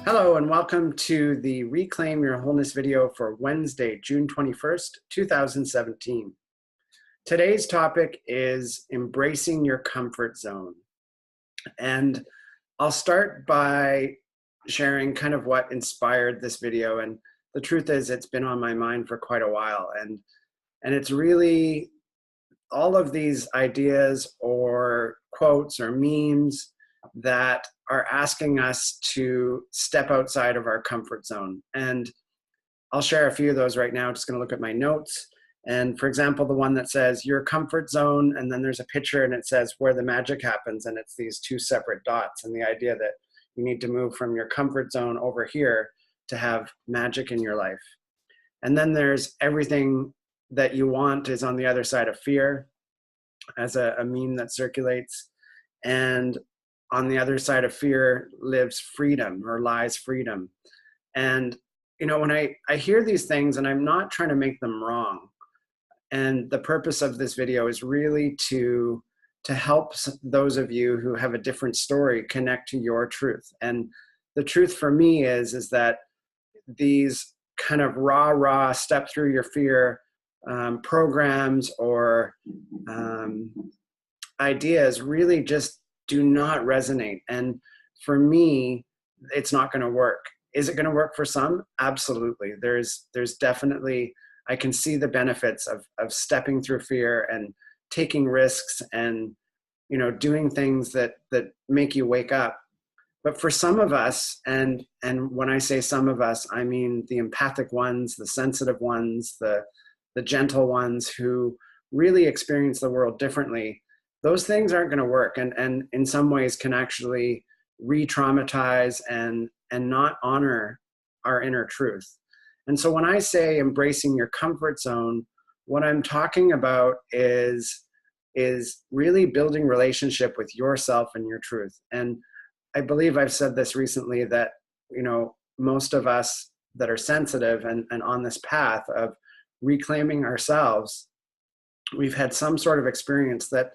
Hello and welcome to the Reclaim Your Wholeness video for Wednesday, June 21st, 2017. Today's topic is embracing your comfort zone. And I'll start by sharing kind of what inspired this video. And the truth is it's been on my mind for quite a while. And it's really all of these ideas or quotes or memes that are asking us to step outside of our comfort zone. And I'll share a few of those right now. I'm just going to look at my notes. And for example, the one that says your comfort zone, and then there's a picture and it says where the magic happens, and it's these two separate dots, and the idea that you need to move from your comfort zone over here to have magic in your life. And then there's everything that you want is on the other side of fear, as a meme that circulates. And on the other side of fear lives freedom, or lies freedom. And, you know, when I hear these things, and I'm not trying to make them wrong, and the purpose of this video is really to help those of you who have a different story connect to your truth. And the truth for me is that these kind of raw step through your fear programs or ideas really just do not resonate. And for me, it's not going to work. Is it going to work for some? Absolutely. There's definitely, I can see the benefits of stepping through fear and taking risks and, you know, doing things that make you wake up. But for some of us, and when I say some of us, I mean the empathic ones, the sensitive ones, the gentle ones who really experience the world differently, those things aren't going to work, and in some ways can actually re-traumatize and not honor our inner truth. And so when I say embracing your comfort zone, what I'm talking about is really building relationship with yourself and your truth. And I believe I've said this recently that, you know, most of us that are sensitive and on this path of reclaiming ourselves, we've had some sort of experience that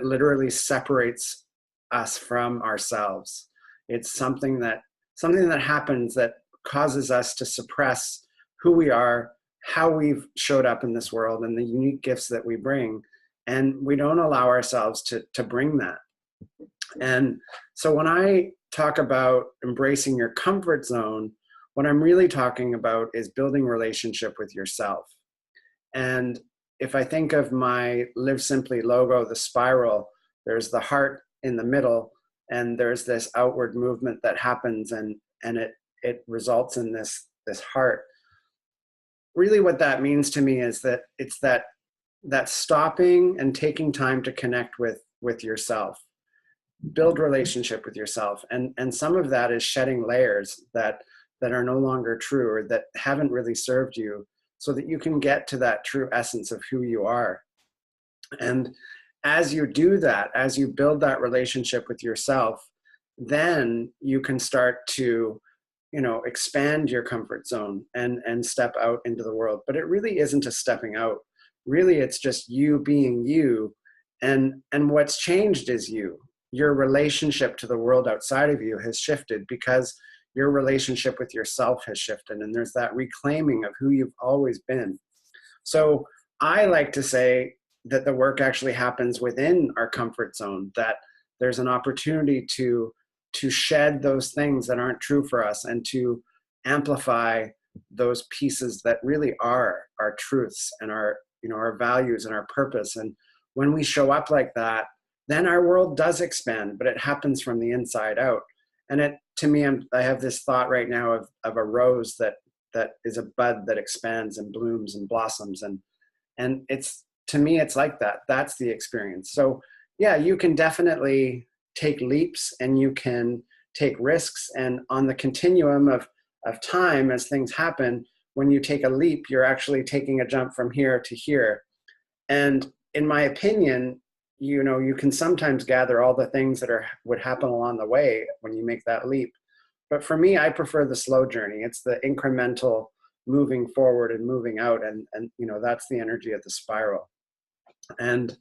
literally separates us from ourselves. It's something that happens that causes us to suppress who we are, how we've showed up in this world, and the unique gifts that we bring. And we don't allow ourselves to bring that. And so when I talk about embracing your comfort zone, what I'm really talking about is building relationship with yourself. And if I think of my Live Simply logo, the spiral, there's the heart in the middle, and there's this outward movement that happens, and it results in this heart. Really what that means to me is that it's that stopping and taking time to connect with yourself, build relationship with yourself. And some of that is shedding layers that are no longer true or that haven't really served you, so that you can get to that true essence of who you are. And as you do that, as you build that relationship with yourself, then you can start to, you know, expand your comfort zone and step out into the world. But it really isn't a stepping out. Really, it's just you being you. And what's changed is you. Your relationship to the world outside of you has shifted because your relationship with yourself has shifted, and there's that reclaiming of who you've always been. So I like to say that the work actually happens within our comfort zone, that there's an opportunity to shed those things that aren't true for us and to amplify those pieces that really are our truths and our, you know, our values and our purpose. And when we show up like that, then our world does expand, but it happens from the inside out. And to me, I have this thought right now of a rose that is a bud that expands and blooms and blossoms. And it's, to me, it's like that. That's the experience. So yeah, you can definitely take leaps and you can take risks. And on the continuum of time, as things happen, when you take a leap, you're actually taking a jump from here to here. And in my opinion, you know, you can sometimes gather all the things that would happen along the way when you make that leap. But for me, I prefer the slow journey. It's the incremental moving forward and moving out. And you know, that's the energy of the spiral. And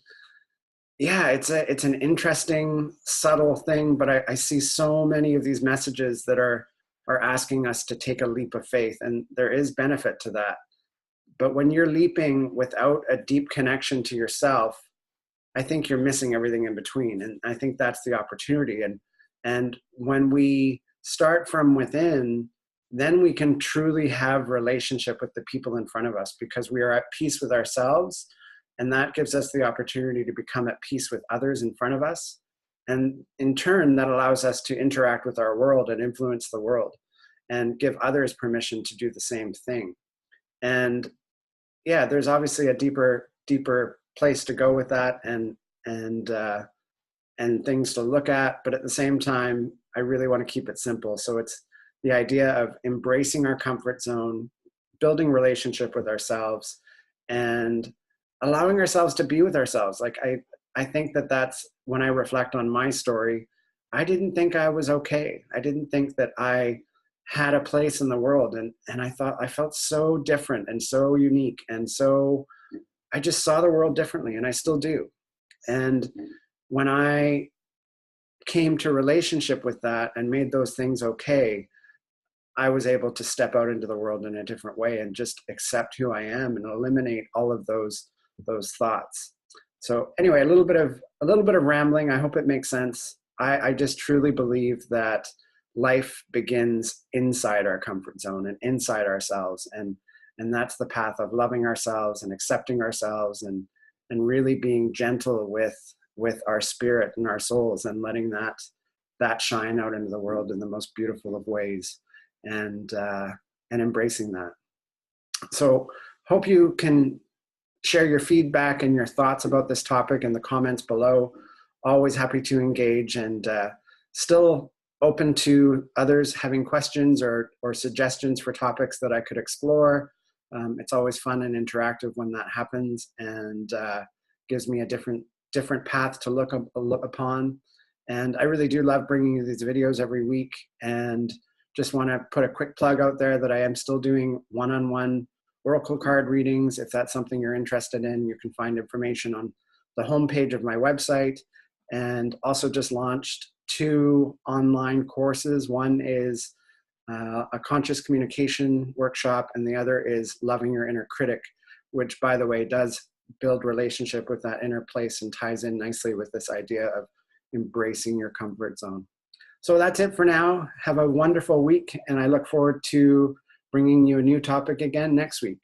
yeah, it's an interesting, subtle thing, but I see so many of these messages that are are asking us to take a leap of faith, and there is benefit to that. But when you're leaping without a deep connection to yourself, I think you're missing everything in between. And I think that's the opportunity. And when we start from within, then we can truly have relationship with the people in front of us, because we are at peace with ourselves. And that gives us the opportunity to become at peace with others in front of us. And in turn, that allows us to interact with our world and influence the world and give others permission to do the same thing. And yeah, there's obviously a deeper place to go with that, and things to look at. But at the same time, I really want to keep it simple. So it's the idea of embracing our comfort zone, building relationship with ourselves, and allowing ourselves to be with ourselves. Like I think that's when I reflect on my story, I didn't think I was okay. I didn't think that I had a place in the world. And I thought I felt so different and so unique. And so I just saw the world differently, and I still do. And when I came to relationship with that and made those things okay, I was able to step out into the world in a different way and just accept who I am and eliminate all of those thoughts. So anyway, a little bit of rambling. I hope it makes sense. I just truly believe that life begins inside our comfort zone and inside ourselves. And that's the path of loving ourselves and accepting ourselves, and really being gentle with our spirit and our souls, and letting that shine out into the world in the most beautiful of ways, and embracing that. So hope you can share your feedback and your thoughts about this topic in the comments below. Always happy to engage, and still open to others having questions or suggestions for topics that I could explore. It's always fun and interactive when that happens, and gives me a different path to look upon. And I really do love bringing you these videos every week, and just want to put a quick plug out there that I am still doing one-on-one oracle card readings. If that's something you're interested in, you can find information on the homepage of my website. And also just launched 2 online courses. One is a conscious communication workshop, and the other is loving your inner critic, which, by the way, does build relationship with that inner place and ties in nicely with this idea of embracing your comfort zone. So that's it for now. Have a wonderful week, and I look forward to bringing you a new topic again next week.